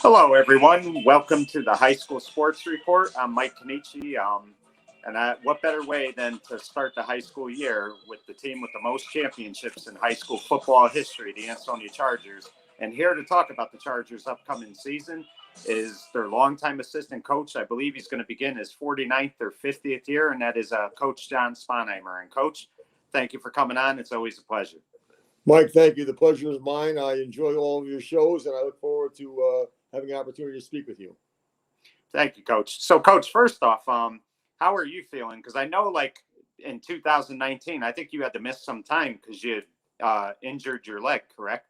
Hello, everyone. Welcome to the High School Sports Report. I'm Mike Kenichi. What better way than to start the high school year with the team with the most championships in high school football history, the Ansonia Chargers. And here to talk about the Chargers' upcoming season is their longtime assistant coach. I believe he's going to begin his 49th or 50th year, and that is Coach John Sponheimer. And, Coach, thank you for coming on. It's always a pleasure. Mike, thank you. The pleasure is mine. I enjoy all of your shows, and I look forward to having an opportunity to speak with you. Thank you, Coach. So, Coach, first off, how are you feeling? Because I know, like, in 2019, I think you had to miss some time because you had injured your leg, correct?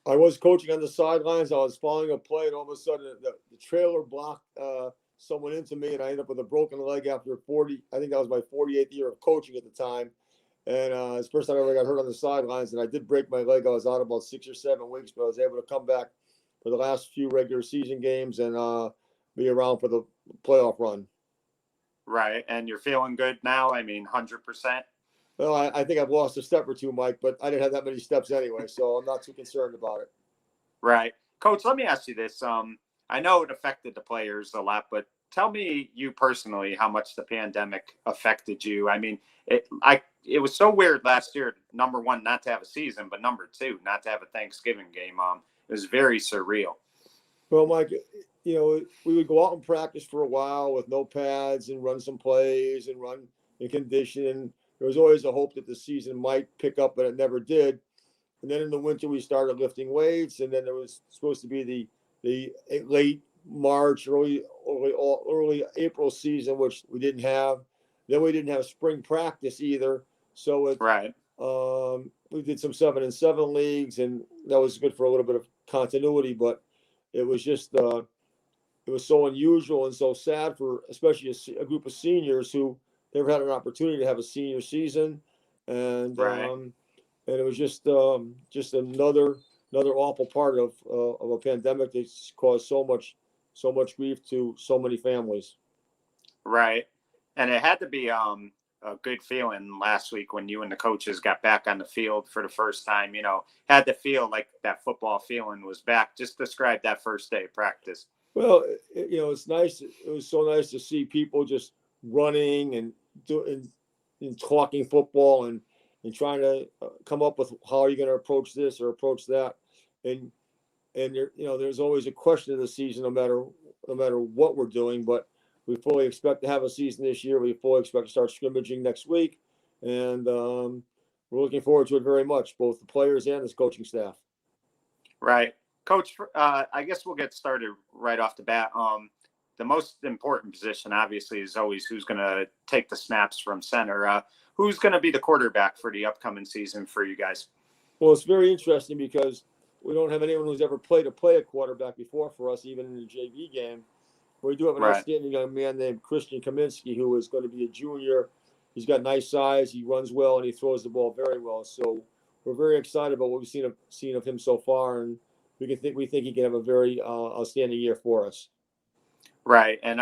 I was coaching on the sidelines. I was following a play, and all of a sudden the trailer blocked someone into me, and I ended up with a broken leg after 40. I think that was my 48th year of coaching at the time. And it's the first time I ever got hurt on the sidelines, and I did break my leg. I was out about 6 or 7 weeks, but I was able to come back for the last few regular season games and be around for the playoff run. Right, and you're feeling good now? I mean, 100%? Well, I think I've lost a step or two, Mike, but I didn't have that many steps anyway, so I'm not too concerned about it. Right. Coach, let me ask you this. I know it affected the players a lot, but tell me you personally how much the pandemic affected you. I mean, it was so weird last year, number one, not to have a season, but number two, not to have a Thanksgiving game. It was very surreal. Well, Mike, you know, we would go out and practice for a while with no pads and run some plays and run in condition. There was always a hope that the season might pick up, but it never did. And then in the winter, we started lifting weights, and then there was supposed to be the late March, early April season, which we didn't have. Then we didn't have spring practice either. So right. We did some 7-7 leagues, and that was good for a little bit of continuity. But it was just it was so unusual and so sad for especially a group of seniors who never had an opportunity to have a senior season, and right. And it was just another awful part of a pandemic that's caused so much grief to so many families. Right, and it had to be a good feeling last week when you and the coaches got back on the field for the first time. You know, had to feel like that football feeling was back. Just describe that first day of practice. Well, it's nice. It was so nice to see people just running and doing and talking football and trying to come up with how are you going to approach this or approach that. And there's always a question of the season, no matter what we're doing, but we fully expect to have a season this year. We fully expect to start scrimmaging next week. And we're looking forward to it very much, both the players and this coaching staff. Right. Coach, I guess we'll get started right off the bat. The most important position, obviously, is always who's going to take the snaps from center. Who's going to be the quarterback for the upcoming season for you guys? Well, it's very interesting because we don't have anyone who's ever played a quarterback before for us, even in the JV game. We do have an outstanding young man named Christian Kaminsky, who is going to be a junior. He's got nice size, he runs well, and he throws the ball very well. So we're very excited about what we've seen of him so far, and we think he can have a very outstanding year for us. Right. And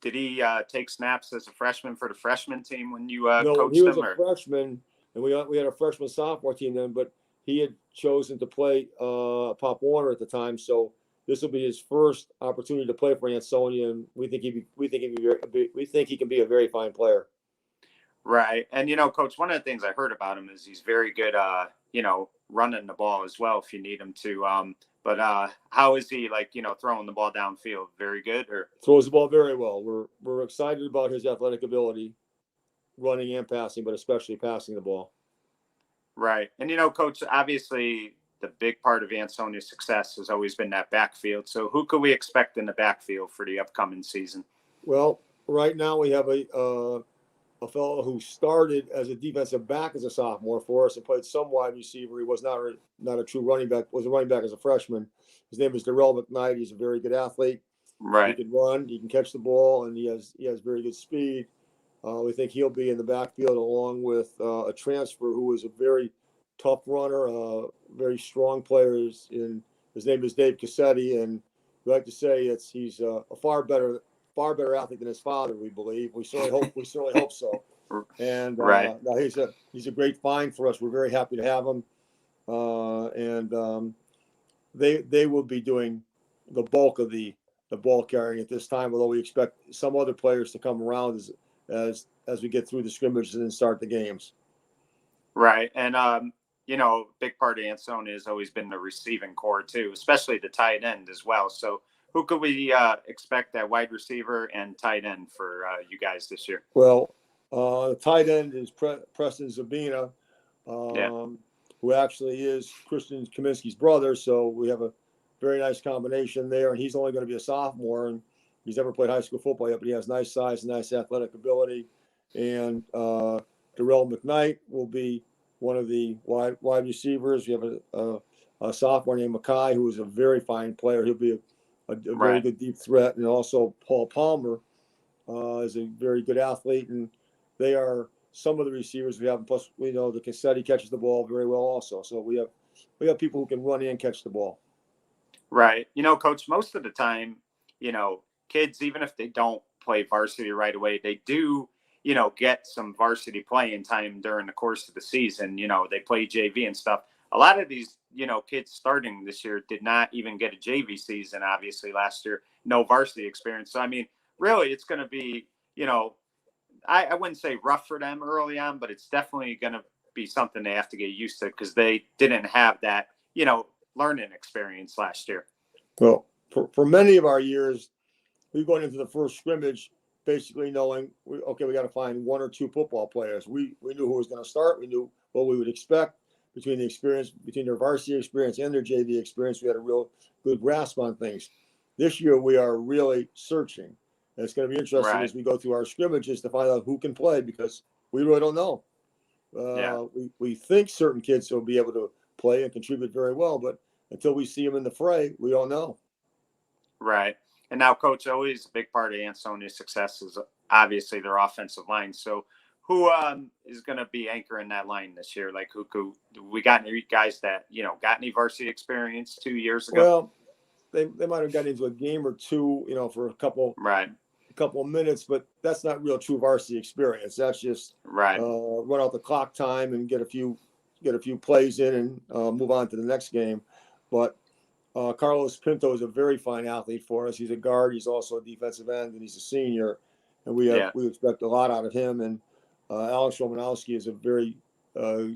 did he take snaps as a freshman for the freshman team when you coached him? No, he was a freshman, and we had a freshman sophomore team then, but he had chosen to play Pop Warner at the time, so this will be his first opportunity to play for Ansonia, and we think he can be a very fine player. Right. And Coach, one of the things I heard about him is he's very good running the ball as well if you need him to. But how is he throwing the ball downfield? Very good, or throws the ball very well. We're excited about his athletic ability, running and passing, but especially passing the ball. Right. And Coach, obviously the big part of Ansonia's success has always been that backfield. So who could we expect in the backfield for the upcoming season? Well, right now we have a fellow who started as a defensive back as a sophomore for us and played some wide receiver. He was not a true running back, was a running back as a freshman. His name is Darrell Mcknight. He's a very good athlete. Right. He can run, he can catch the ball, and he has very good speed. We think he'll be in the backfield along with a transfer who is a very tough runner, very strong player. His name is Dave Cassetti, and we like to say he's a far better athlete than his father. We believe. We certainly hope so. And right. He's a great find for us. We're very happy to have him. And they will be doing the bulk of the ball carrying at this time. Although we expect some other players to come around as we get through the scrimmages and start the games. Right. And, big part of Ansonia has always been the receiving core too, especially the tight end as well. So who could we expect at wide receiver and tight end for you guys this year? Well, the tight end is Preston Zabina, who actually is Christian Kaminsky's brother. So we have a very nice combination there. And he's only going to be a sophomore, and he's never played high school football yet, but he has nice size, nice athletic ability. And Darrell Mcknight will be one of the wide receivers. We have a sophomore named Mackay, who is a very fine player. He'll be a very good deep threat. And also Paul Palmer is a very good athlete. And they are some of the receivers we have. Plus, we know the Cassetti catches the ball very well also. So we have people who can run and catch the ball. Right. Coach, most of the time, kids, even if they don't play varsity right away, they do, get some varsity playing time during the course of the season. They play JV and stuff. A lot of these, kids starting this year did not even get a JV season, obviously, last year. No varsity experience. So, I mean, really, it's going to be, I wouldn't say rough for them early on, but it's definitely going to be something they have to get used to because they didn't have that, learning experience last year. Well, for many of our years, we've gone into the first scrimmage basically knowing, we got to find one or two football players. We knew who was going to start. We knew what we would expect between their varsity experience and their JV experience. We had a real good grasp on things. This year, we are really searching. And it's going to be interesting as we go through our scrimmages to find out who can play because we really don't know. We think certain kids will be able to play and contribute very well, but until we see them in the fray, we don't know. Right. And now, Coach, always a big part of Ansonia's success is obviously their offensive line. So who is going to be anchoring that line this year? Like, who we got any guys that, got any varsity experience 2 years ago? Well, they might have gotten into a game or two, for a couple of minutes, but that's not real true varsity experience. That's just run out the clock time and get a few plays in and move on to the next game. But Carlos Pinto is a very fine athlete for us. He's a guard. He's also a defensive end, and he's a senior. And we expect a lot out of him. And Alex Romanowski is a very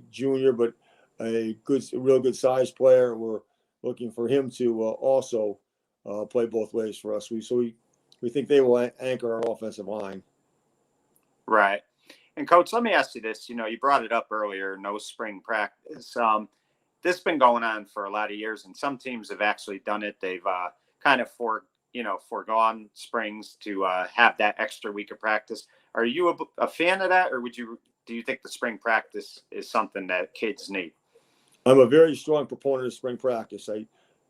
junior, but a real good size player. We're looking for him to also play both ways for us. We think they will anchor our offensive line. Right. And Coach, let me ask you this. You brought it up earlier, no spring practice. This has been going on for a lot of years, and some teams have actually done it. They've kind of foregone springs to have that extra week of practice. Are you a fan of that, or do you think the spring practice is something that kids need? I'm a very strong proponent of spring practice. I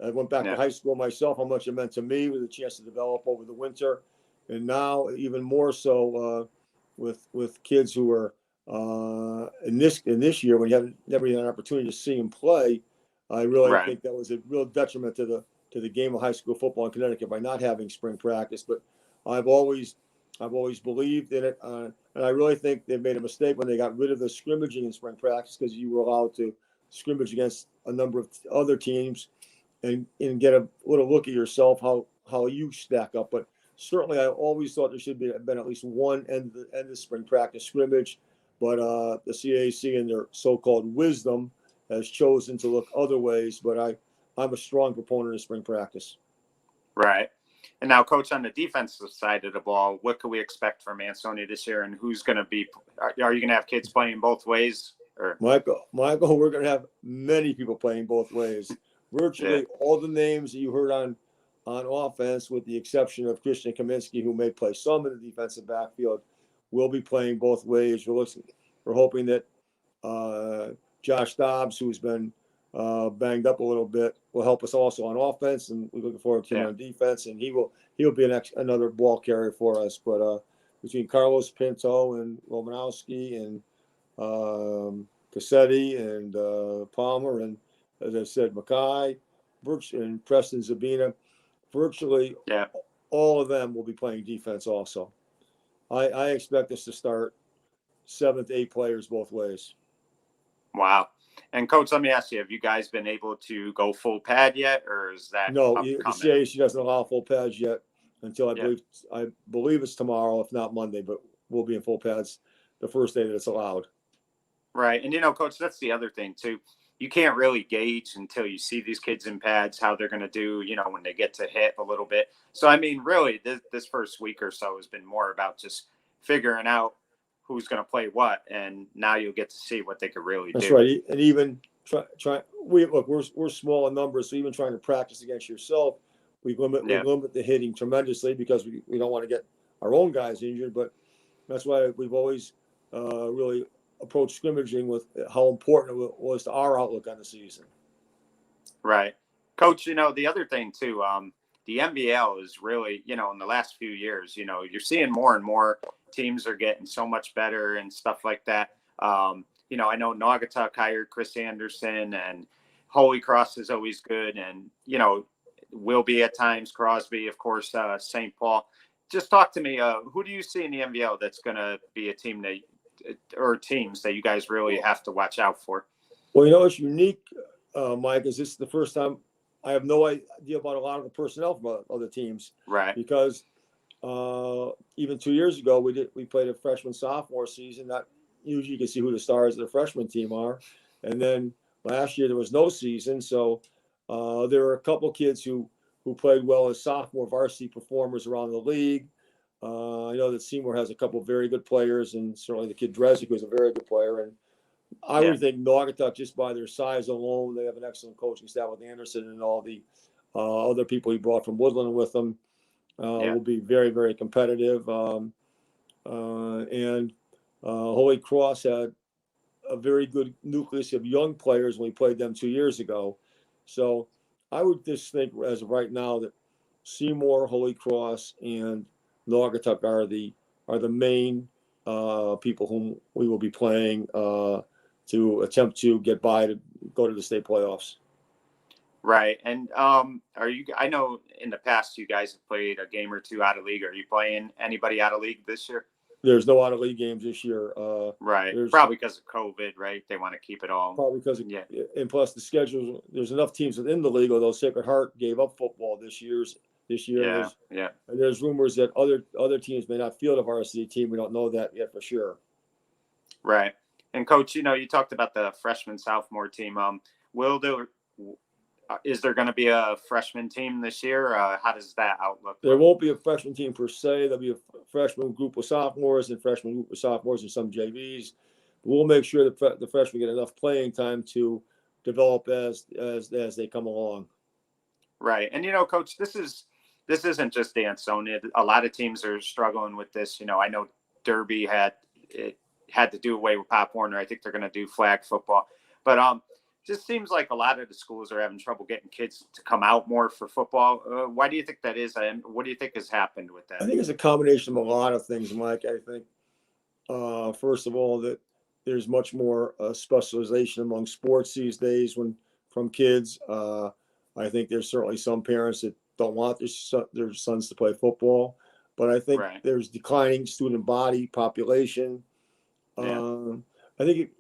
went back to high school myself, how much it meant to me with a chance to develop over the winter. And now even more so with kids who are in this year when you haven't never had an opportunity to see them play. I really think that was a real detriment to the game of high school football in Connecticut by not having spring practice. But I've always believed in it, and I really think they made a mistake when they got rid of the scrimmaging in spring practice because you were allowed to scrimmage against a number of other teams and get a little look at yourself how you stack up. But certainly, I always thought there should have been at least one end of spring practice scrimmage. But the CAC in their so-called wisdom has chosen to look other ways. But I'm a strong proponent of spring practice. Right. And now, Coach, on the defensive side of the ball, what can we expect from Ansonia this year? And who's going to be – are you going to have kids playing both ways? Or Michael, we're going to have many people playing both ways. Virtually all the names that you heard on offense, with the exception of Christian Kaminsky, who may play some in the defensive backfield, will be playing both ways. We're hoping that Josh Dobbs, who's been banged up a little bit, will help us also on offense, and we're looking forward to him on defense. And he'll be another ball carrier for us. But between Carlos Pinto and Romanowski and Cassetti and Palmer and, as I said, Mackay and Preston Zabina, virtually all of them will be playing defense also. I expect us to start 7 to 8 players both ways. Wow. And Coach, let me ask you: have you guys been able to go full pad yet, or is that No, upcoming? the CAC doesn't allow full pads yet until I Yeah. believe it's tomorrow, if not Monday. But we'll be in full pads the first day that it's allowed. Right. And, Coach, that's the other thing, too. You can't really gauge until you see these kids in pads how they're going to do, when they get to hit a little bit. So, I mean, really, this first week or so has been more about just figuring out who's going to play what. And now you'll get to see what they could really That's do. right. And even we're small in numbers, so even trying to practice against yourself, we limit the hitting tremendously because we don't want to get our own guys injured. But that's why we've always really approached scrimmaging with how important it was to our outlook on the season. Right. Coach, the other thing, too, the NBL is really, in the last few years, you're seeing more and more teams are getting so much better and stuff like that. I know Naugatuck hired Chris Anderson, and Holy Cross is always good. And, will be at times Crosby, of course, St. Paul. Just talk to me. Who do you see in the NBL that's going to be a team or teams that you guys really have to watch out for? Well, it's unique, Mike, is this is the first time I have no idea about a lot of the personnel from other teams. Right. Because even 2 years ago, we played a freshman sophomore season. Not usually you can see who the stars of the freshman team are. And then last year there was no season. So there were a couple kids who played well as sophomore varsity performers around the league. I know that Seymour has a couple of very good players, and certainly the kid Dresik was a very good player. And I would think Naugatuck, just by their size alone, they have an excellent coaching staff with Anderson and all the other people he brought from Woodland with them. Will be very, very competitive. And Holy Cross had a very good nucleus of young players when we played them 2 years ago. So I would just think, as of right now, that Seymour, Holy Cross, and Naugatuck are the main people whom we will be playing to attempt to get by to go to the state playoffs. Right. And I know in the past you guys have played a game or two out of league. Are you playing anybody out of league this year? There's no out of league games this year. Right. Probably because of COVID, right? They want to keep it all. Probably because and plus the schedules. There's enough teams within the league, although Sacred Heart gave up football this year. Yeah. And there's rumors that other teams may not field a varsity team. We don't know that yet for sure. Right. And Coach, you talked about the freshman sophomore team. Is there going to be a freshman team this year? How does that outlook? There won't be a freshman team per se. There'll be a freshman group of sophomores and freshman group of sophomores and some JVs. We'll make sure that the freshmen get enough playing time to develop as they come along. Right. And, Coach, this isn't just Ansonia. A lot of teams are struggling with this. I know Derby had to do away with Pop Warner. I think they're going to do flag football. But just seems like a lot of the schools are having trouble getting kids to come out more for football. Why do you think that is? And what do you think has happened with that? I think it's a combination of a lot of things, Mike. I think, first of all, that there's much more specialization among sports these days from kids. I think there's certainly some parents that don't want their sons to play football. But I think there's declining student body population. I think,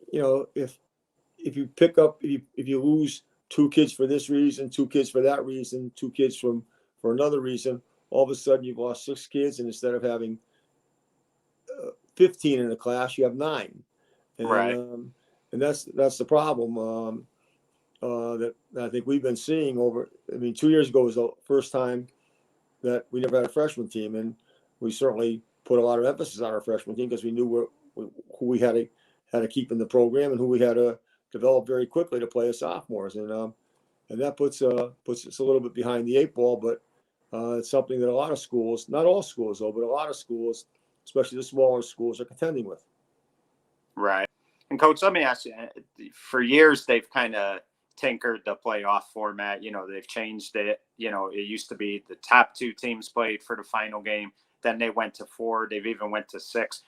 if you pick up, if you lose 2 kids for this reason, 2 kids for that reason, 2 kids for another reason, all of a sudden you've lost 6 kids, and instead of having 15 in a class, you have 9. And, and that's the problem that I think we've been seeing 2 years ago was the first time that we never had a freshman team, and we certainly put a lot of emphasis on our freshman team because we knew who we had to keep in the program and who we had to develop very quickly to play as sophomores, and that puts us a little bit behind the 8 ball, but it's something that a lot of schools, not all schools though, but a lot of schools, especially the smaller schools, are contending with. Right. And Coach, let me ask you, for years they've kind of tinkered the playoff format. They've changed it. It used to be the top 2 teams played for the final game. Then they went to 4. They've even went to 6.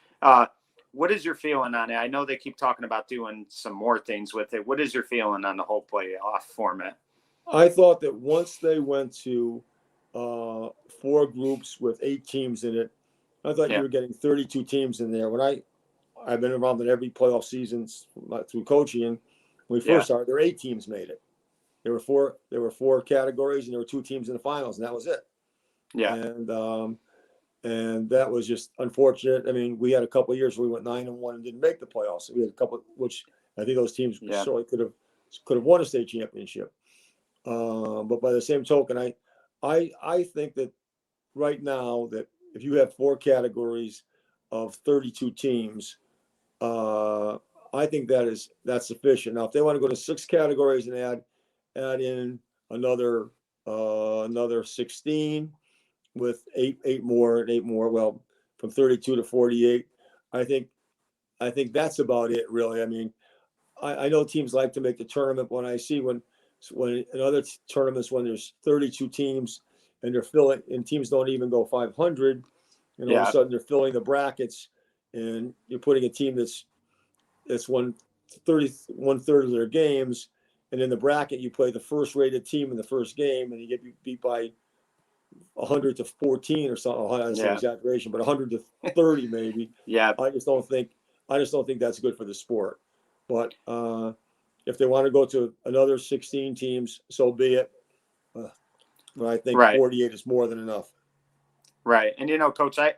What is your feeling on it? I know they keep talking about doing some more things with it. What is your feeling on the whole playoff format? I thought that once they went to 4 groups with 8 teams in it, I thought you were getting 32 teams in there. When I've been involved in every playoff season through coaching, When we first started, there were 8 teams made it. There were four categories, and there were 2 teams in the finals, and that was it. Yeah. And that was just unfortunate. I mean, we had a couple of years where we went 9-1 and didn't make the playoffs. We had a couple, which I think those teams certainly could have won a state championship. But by the same token, I think that right now that if you have 4 categories of 32 teams, I think that's sufficient. Now, if they want to go to 6 categories and add in another 16 with eight more, well, from 32 to 48, I think that's about it, really. I mean, I know teams like to make the tournament. When I see when in other tournaments when there's 32 teams and they're filling, and teams don't even go 500, and all of a sudden they're filling the brackets, and you're putting a team that's won 1/3 of their games, and in the bracket you play the first rated team in the first game, and you get beat by 100 to 14 or something. That's an exaggeration, but 100 to 30 maybe. I just don't think that's good for the sport. But if they want to go to another 16 teams, so be it. But I think 48 is more than enough. Right. And, Coach, I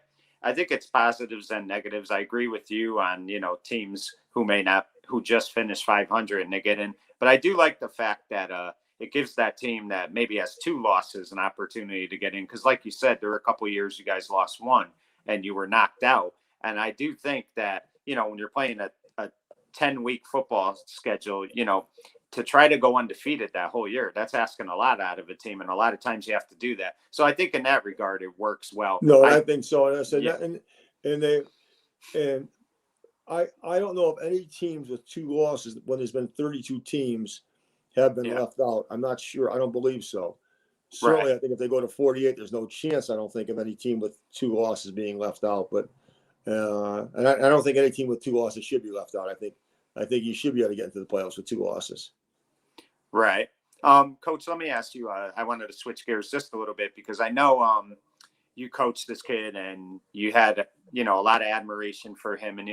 think it's positives and negatives. I agree with you on, teams who just finished 500 and they get in. But I do like the fact that it gives that team that maybe has 2 losses an opportunity to get in. Because like you said, there were a couple of years you guys lost 1 and you were knocked out. And I do think that, when you're playing a 10-week football schedule, to try to go undefeated that whole year, that's asking a lot out of a team. And a lot of times you have to do that. So I think in that regard, it works well. No, I think so. And I said, I don't know if any teams with 2 losses, when there's been 32 teams, have been left out. I'm not sure. I don't believe so. Certainly, I think if they go to 48, there's no chance, I don't think, of any team with 2 losses being left out. But and I don't think any team with 2 losses should be left out. I think you should be able to get into the playoffs with 2 losses. Right. Coach, let me ask you, I wanted to switch gears just a little bit because I know you coached this kid and you had, a lot of admiration for him. And,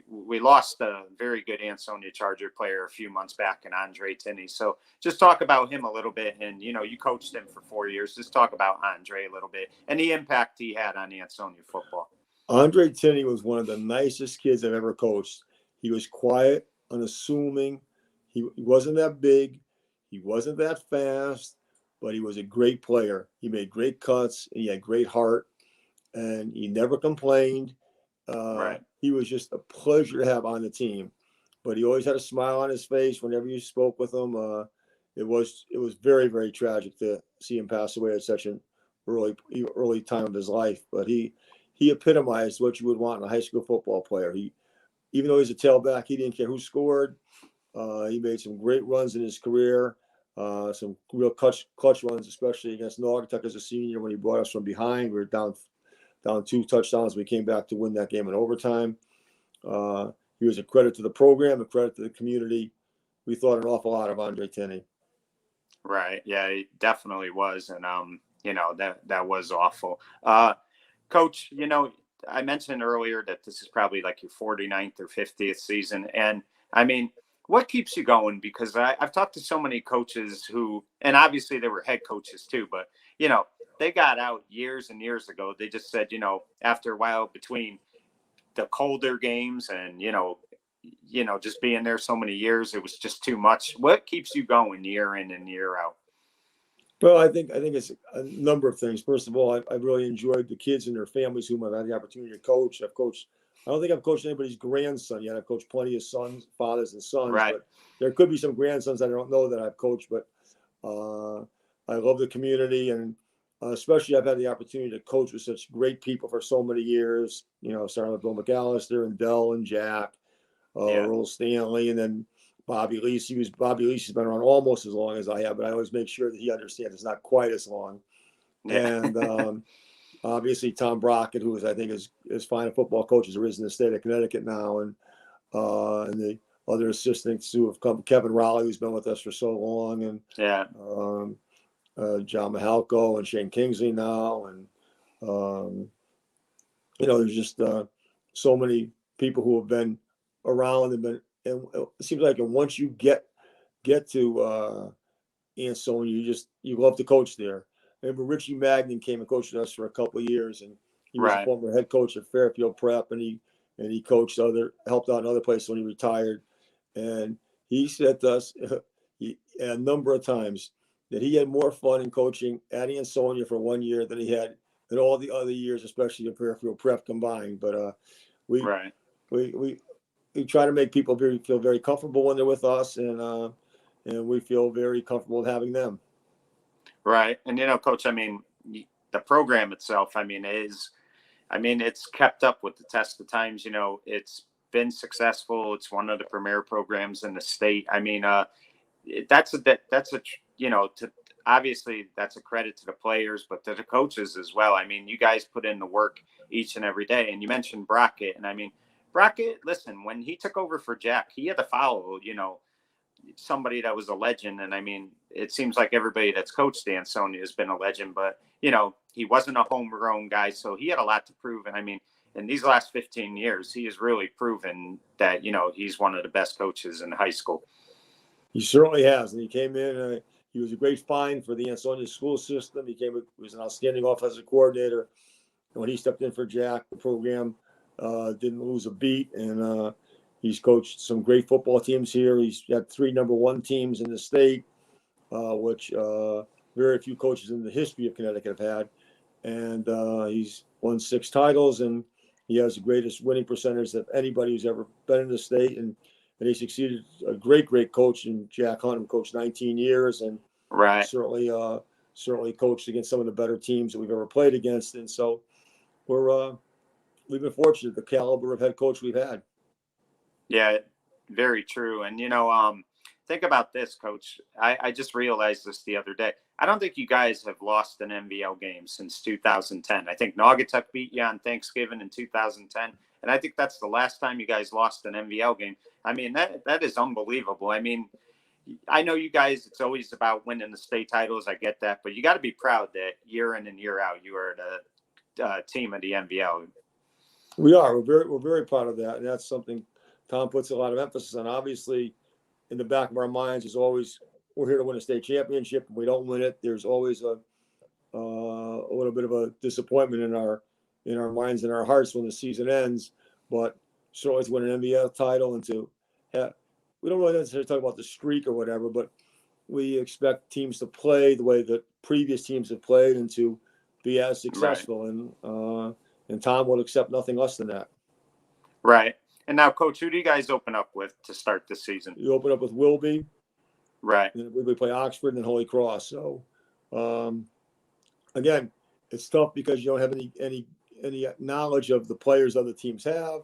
we lost a very good Ansonia Charger player a few months back in Andre Tinney. So just talk about him a little bit. And, you coached him for 4 years. Just talk about Andre a little bit and the impact he had on Ansonia football. Andre Tinney was one of the nicest kids I've ever coached. He was quiet, unassuming. He wasn't that big. He wasn't that fast, but he was a great player. He made great cuts. And he had great heart, and he never complained. He was just a pleasure to have on the team. But he always had a smile on his face whenever you spoke with him. It was very, very tragic to see him pass away at such an early time of his life. But he epitomized what you would want in a high school football player. Even though he's a tailback, he didn't care who scored. He made some great runs in his career, some real clutch runs, especially against Naugatuck as a senior when he brought us from behind. We were down 2 touchdowns. We came back to win that game in overtime. He was a credit to the program, a credit to the community. We thought an awful lot of Andre Tinney. Right. Yeah, he definitely was. And, that was awful. Coach, I mentioned earlier that this is probably like your 49th or 50th season. And I mean, what keeps you going? Because I've talked to so many coaches who, and obviously they were head coaches too, but, they got out years and years ago. They just said, after a while between the colder games and, just being there so many years, it was just too much. What keeps you going year in and year out? Well, I think it's a number of things. First of all, I've really enjoyed the kids and their families whom I've had the opportunity to coach. I don't think I've coached anybody's grandson yet. I've coached plenty of sons, fathers, and sons. Right. But there could be some grandsons that I don't know that I've coached. But I love the community, and especially I've had the opportunity to coach with such great people for so many years. Starting with Bill McAllister and Dell and Jack, Earl Stanley, and then Bobby Lisi. Bobby Lisi's been around almost as long as I have, but I always make sure that he understands it's not quite as long. Yeah. And obviously Tom Brockett, who is, I think, as fine a football coach as there is in the state of Connecticut now, and the other assistants who have come, Kevin Raleigh, who's been with us for so long, and John Mahalko and Shane Kingsley now, and there's just so many people who have been around and it seems like once you get get to Ansonia, you love to coach there. I remember Richie Magnin came and coached us for a couple of years, and he was a former head coach at Fairfield Prep, and he coached helped out in other places when he retired. And he said to us a number of times that he had more fun in coaching at Ansonia for 1 year than he had in all the other years, especially in Fairfield Prep combined. But we try to make people feel very comfortable when they're with us, and we feel very comfortable having them. Right. And, Coach, the program itself, it's kept up with the test of times. It's been successful. It's one of the premier programs in the state. Obviously that's a credit to the players, but to the coaches as well. You guys put in the work each and every day. And you mentioned Brockett, and Brockett, listen, when he took over for Jack, he had to follow, somebody that was a legend. And it seems like everybody that's coached Ansonia has been a legend, but he wasn't a homegrown guy, so he had a lot to prove. And in these last 15 years, he has really proven that he's one of the best coaches in high school. He certainly has, and he came in. He was a great find for the Ansonia school system. He was an outstanding offensive coordinator. And when he stepped in for Jack, the program didn't lose a beat, and he's coached some great football teams here. He's got 3 number 1 teams in the state, which very few coaches in the history of Connecticut have had. And he's won 6 titles, and he has the greatest winning percentage of anybody who's ever been in the state. And he succeeded a great coach in Jack Hunt, who coached 19 years, and certainly coached against some of the better teams that we've ever played against. And so we've been fortunate, the caliber of head coach we've had. Yeah, very true. And, think about this, Coach. I just realized this the other day. I don't think you guys have lost an MVL game since 2010. I think Naugatuck beat you on Thanksgiving in 2010. And I think that's the last time you guys lost an MVL game. That is unbelievable. I know you guys, it's always about winning the state titles. I get that. But you got to be proud that year in and year out, you are the team of the MVL. We are. We're very proud of that. And that's something Tom puts a lot of emphasis on. Obviously, in the back of our minds is always, we're here to win a state championship. If we don't win it, there's always a little bit of a disappointment in our minds and our hearts when the season ends. But certainly to win an NBL title and we don't really necessarily talk about the streak or whatever, but we expect teams to play the way that previous teams have played and to be as successful. Right. And Tom will accept nothing less than that. Right. And now, Coach, who do you guys open up with to start the season? You open up with Wilby. Right. And we play Oxford and then Holy Cross. So, again, it's tough because you don't have any knowledge of the players other teams have,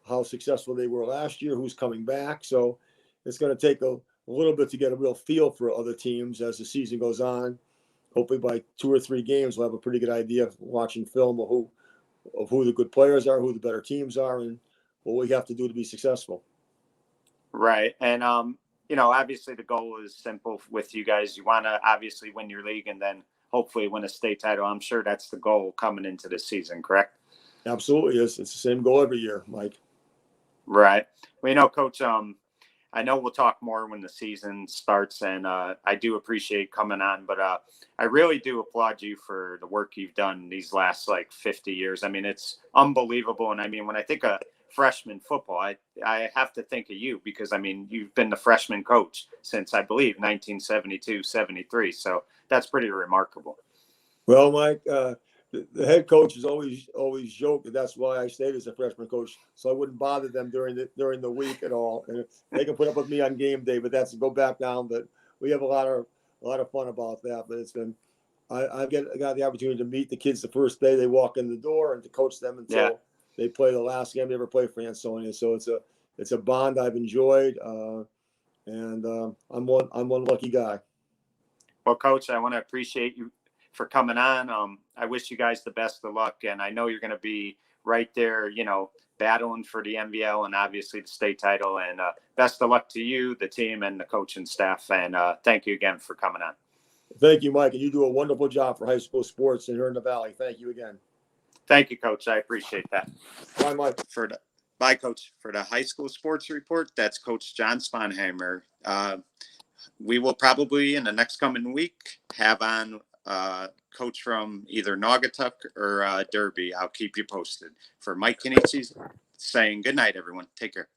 how successful they were last year, who's coming back. So it's going to take a little bit to get a real feel for other teams as the season goes on. Hopefully by 2 or 3 games, we'll have a pretty good idea of watching film of who the good players are, who the better teams are, and what we have to do to be successful. Right. And, obviously the goal is simple with you guys. You want to obviously win your league and then hopefully win a state title. I'm sure that's the goal coming into the season, correct? Absolutely. It's the same goal every year, Mike. Right. Well, Coach, I know we'll talk more when the season starts, and I do appreciate coming on, but I really do applaud you for the work you've done these last 50 years. It's unbelievable. And when I think of freshman football, I have to think of you because, you've been the freshman coach since, I believe, 1972, 73. So that's pretty remarkable. Well, Mike, the head coach is always joke that that's why I stayed as a freshman coach, so I wouldn't bother them during the week at all. And they can put up with me on game day, but that's to go back down. But we have a lot of fun about that. But it's been I got the opportunity to meet the kids the first day they walk in the door and to coach them until they play the last game they ever played for Ansonia. So it's a bond I've enjoyed, and I'm one lucky guy. Well, Coach, I want to appreciate you for coming on. I wish you guys the best of luck, and I know you're going to be right there, battling for the MVL and obviously the state title. And best of luck to you, the team, and the coaching staff. And thank you again for coming on. Thank you, Mike, and you do a wonderful job for high school sports here in the Valley. Thank you again. Thank you, Coach. I appreciate that. Bye, Mike. Bye, Coach. For the high school sports report, that's Coach John Sponheimer, we will probably in the next coming week have on coach from either Naugatuck or Derby. I'll keep you posted. For Mike Kenichi saying good night, everyone. Take care.